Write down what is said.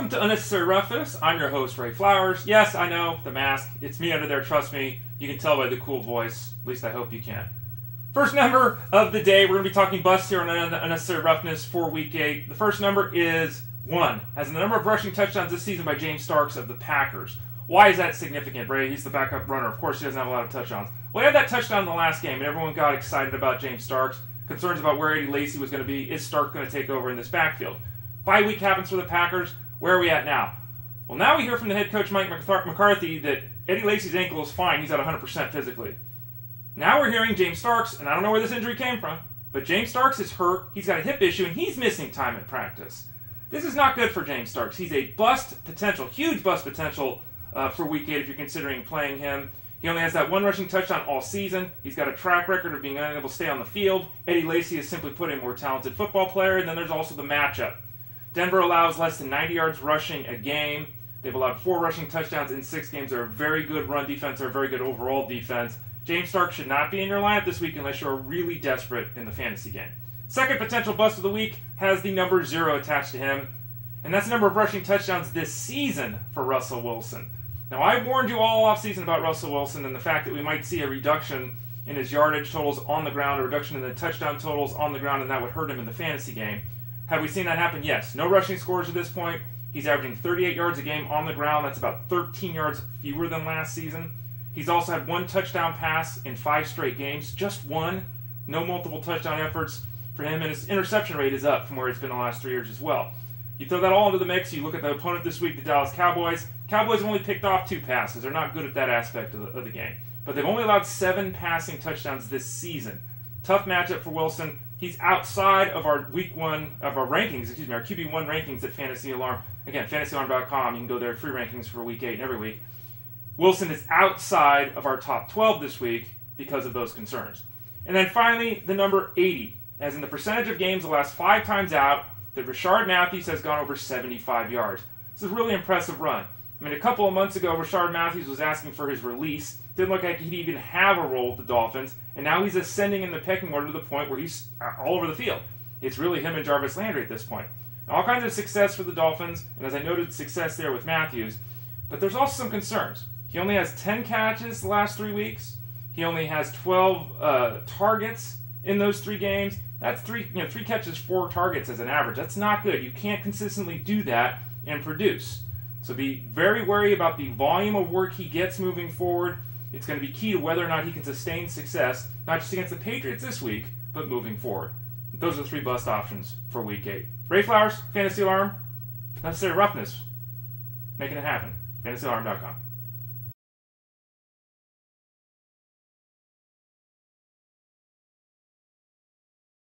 Welcome to Unnecessary Roughness. I'm your host, Ray Flowers. Yes, I know, the mask. It's me under there, trust me. You can tell by the cool voice. At least I hope you can. First number of the day, we're going to be talking busts here on Unnecessary Roughness for Week 8. The first number is 1, as in the number of rushing touchdowns this season by James Starks of the Packers. Why is that significant, Ray? He's the backup runner. Of course, he doesn't have a lot of touchdowns. Well, he had that touchdown in the last game, and everyone got excited about James Starks. Concerns about where Eddie Lacy was going to be. Is Stark going to take over in this backfield? Bye week happens for the Packers. Where are we at now? Well, now we hear from the head coach, Mike McCarthy, that Eddie Lacy's ankle is fine. He's at 100% physically. Now we're hearing James Starks, and I don't know where this injury came from, but James Starks is hurt. He's got a hip issue, and he's missing time at practice. This is not good for James Starks. He's a bust potential, huge bust potential for Week 8 if you're considering playing him. He only has that one rushing touchdown all season. He's got a track record of being unable to stay on the field. Eddie Lacy is simply put a more talented football player, and then there's also the matchup. Denver allows less than 90 yards rushing a game. They've allowed 4 rushing touchdowns in 6 games. They're a very good run defense. They're a very good overall defense. James Stark should not be in your lineup this week unless you're really desperate in the fantasy game. Second potential bust of the week has the number 0 attached to him, and that's the number of rushing touchdowns this season for Russell Wilson. Now, I warned you all offseason about Russell Wilson and the fact that we might see a reduction in his yardage totals on the ground, a reduction in the touchdown totals on the ground, and that would hurt him in the fantasy game. Have we seen that happen? Yes. No rushing scores at this point. He's averaging 38 yards a game on the ground. That's about 13 yards fewer than last season. He's also had 1 touchdown pass in 5 straight games. Just 1. No multiple touchdown efforts for him. And his interception rate is up from where it's been the last 3 years as well. You throw that all into the mix. You look at the opponent this week, the Dallas Cowboys. Cowboys have only picked off 2 passes. They're not good at that aspect of the game. But they've only allowed 7 passing touchdowns this season. Tough matchup for Wilson. He's outside of our week 1 of our rankings, our QB1 rankings at Fantasy Alarm. Again, fantasyalarm.com. You can go there, free rankings for week 8 and every week. Wilson is outside of our top 12 this week because of those concerns. And then finally, the number 80, as in the percentage of games the last 5 times out that Rashard Matthews has gone over 75 yards. This is a really impressive run. I mean, a couple of months ago, Rashard Matthews was asking for his release. Didn't look like he'd even have a role with the Dolphins. And now he's ascending in the pecking order to the point where he's all over the field. It's really him and Jarvis Landry at this point. Now, all kinds of success for the Dolphins, and as I noted, success there with Matthews. But there's also some concerns. He only has 10 catches the last 3 weeks. He only has 12 targets in those 3 games. That's 3 catches, 4 targets as an average. That's not good. You can't consistently do that and produce. So be very wary about the volume of work he gets moving forward. It's going to be key to whether or not he can sustain success, not just against the Patriots this week, but moving forward. Those are the 3 bust options for Week 8. Ray Flowers, Fantasy Alarm, Unnecessary Roughness, making it happen. FantasyAlarm.com.